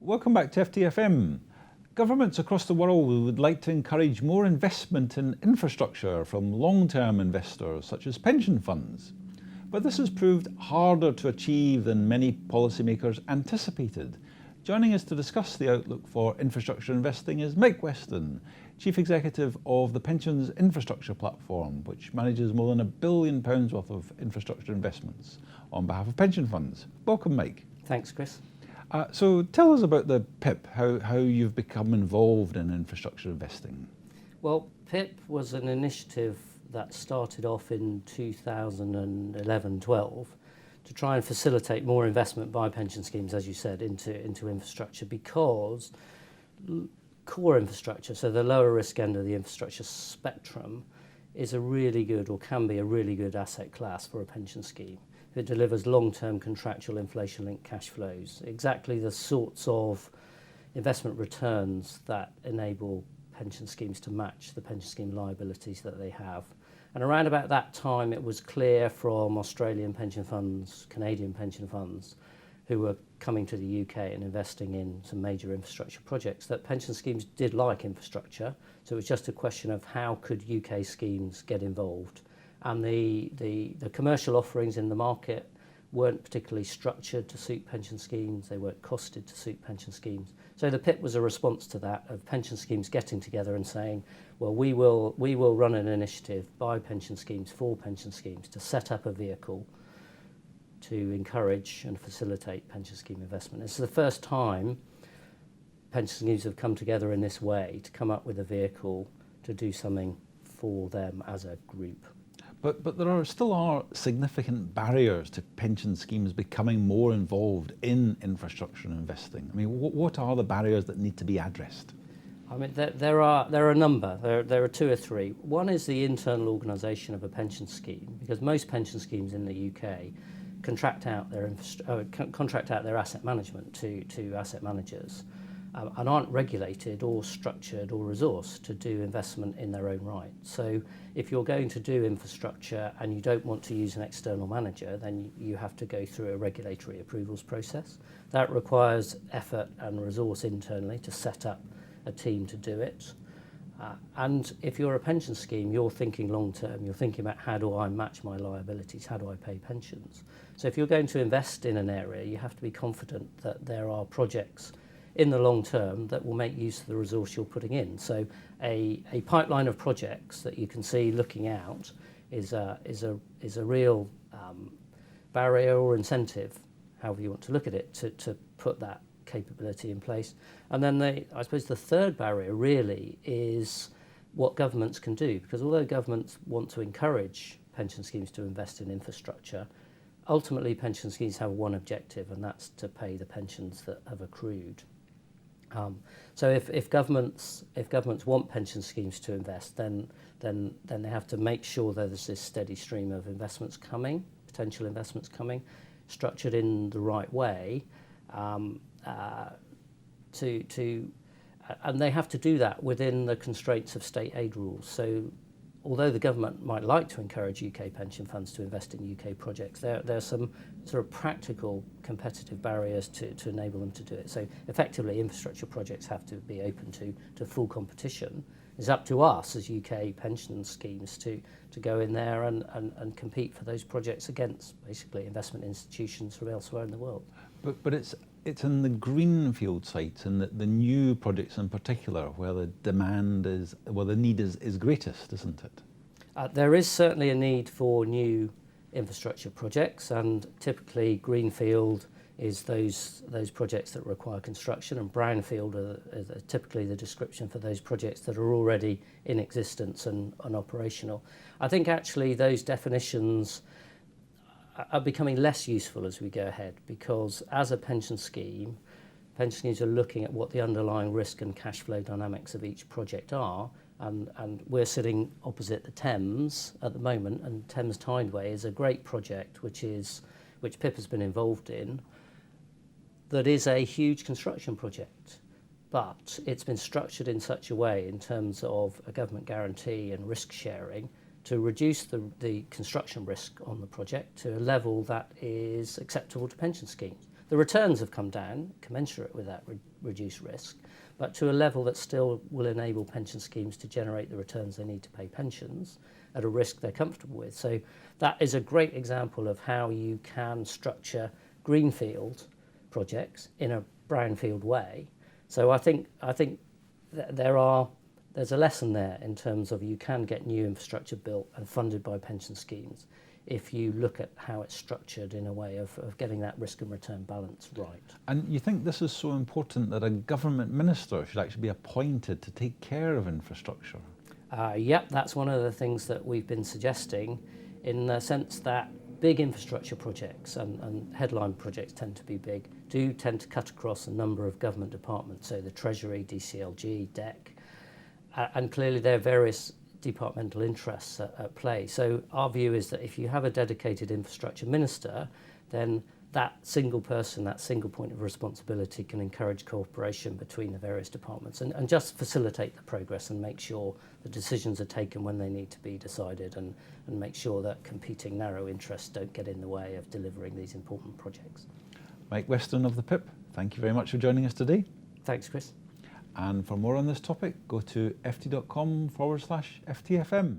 Welcome back to FTfm. Governments across the world would like to encourage more investment in infrastructure from long-term investors such as pension funds. But this has proved harder to achieve than many policymakers anticipated. Joining us to discuss the outlook for infrastructure investing is Weston, Chief Executive of the Pensions Infrastructure Platform, which manages more than £1 billion worth of infrastructure investments on behalf of pension funds. Welcome, Mike. Thanks, Chris. So tell us about the PIP, how you've become involved in infrastructure investing. Well, PIP was an initiative that started off in 2011-12 to try and facilitate more investment by pension schemes, as you said, into infrastructure, because core infrastructure, so the lower risk end of the infrastructure spectrum, is a really good, or can be a really good asset class for a pension scheme. It delivers long-term contractual inflation-linked cash flows, exactly the sorts of investment returns that enable pension schemes to match the pension scheme liabilities that they have. And around about that time, it was clear from Australian pension funds, Canadian pension funds, who were coming to the UK and investing in some major infrastructure projects, that pension schemes did like infrastructure. So it was just a question of how could UK schemes get involved. And the commercial offerings in the market weren't particularly structured to suit pension schemes. They weren't costed to suit pension schemes. So the PIP was a response to that, of pension schemes getting together and saying, well, we will run an initiative by pension schemes for pension schemes to set up a vehicle to encourage and facilitate pension scheme investment. It's the first time pension schemes have come together in this way to come up with a vehicle to do something for them as a group. But there still are significant barriers to pension schemes becoming more involved in infrastructure investing. I mean, what are the barriers that need to be addressed? I mean, there are a number. There are two or three. One is the internal organisation of a pension scheme, because most pension schemes in the UK contract out their asset management to asset managers, and aren't regulated or structured or resourced to do investment in their own right. So if you're going to do infrastructure and you don't want to use an external manager, then you have to go through a regulatory approvals process. That requires effort and resource internally to set up a team to do it. And if you're a pension scheme, you're thinking long term. You're thinking about, how do I match my liabilities? How do I pay pensions? So if you're going to invest in an area, you have to be confident that there are projects in the long term that will make use of the resource you're putting in. So a pipeline of projects that you can see looking out is a real barrier or incentive, however you want to look at it, to put that capability in place. And then I suppose the third barrier really is what governments can do, because although governments want to encourage pension schemes to invest in infrastructure, ultimately pension schemes have one objective, and that's to pay the pensions that have accrued. So if governments want pension schemes to invest, then they have to make sure that there's this steady stream of investments coming, potential investments coming, structured in the right way, and they have to do that within the constraints of state aid rules. So although the government might like to encourage UK pension funds to invest in UK projects, there are some sort of practical competitive barriers to enable them to do it. So effectively, infrastructure projects have to be open to full competition. It's up to us as UK pension schemes to go in there and compete for those projects against basically investment institutions from elsewhere in the world. But it's in the greenfield sites and the new projects in particular where the demand is, well, the need is greatest, isn't it? There is certainly a need for new infrastructure projects, and typically greenfield is those projects that require construction, and brownfield are typically the description for those projects that are already in existence and operational. I think actually those definitions are becoming less useful as we go ahead, because as a pension schemes are looking at what the underlying risk and cash flow dynamics of each project are, and we're sitting opposite the Thames at the moment, and Thames Tideway is a great project which PIP has been involved in, that is a huge construction project, but it's been structured in such a way in terms of a government guarantee and risk sharing to reduce the construction risk on the project to a level that is acceptable to pension schemes. The returns have come down, commensurate with that reduced risk, but to a level that still will enable pension schemes to generate the returns they need to pay pensions at a risk they're comfortable with. So that is a great example of how you can structure greenfield projects in a brownfield way. So I think there's a lesson there in terms of you can get new infrastructure built and funded by pension schemes if you look at how it's structured in a way of getting that risk and return balance right. And you think this is so important that a government minister should actually be appointed to take care of infrastructure? Yep, that's one of the things that we've been suggesting, in the sense that big infrastructure projects, and headline projects tend to be big, do tend to cut across a number of government departments, so the Treasury, DCLG, DEC, and clearly there are various departmental interests at play. So our view is that if you have a dedicated infrastructure minister, then that single person, that single point of responsibility can encourage cooperation between the various departments and just facilitate the progress and make sure the decisions are taken when they need to be decided, and make sure that competing narrow interests don't get in the way of delivering these important projects. Mike Weston of the PIP, thank you very much for joining us today. Thanks, Chris. And for more on this topic, go to ft.com/FTfm.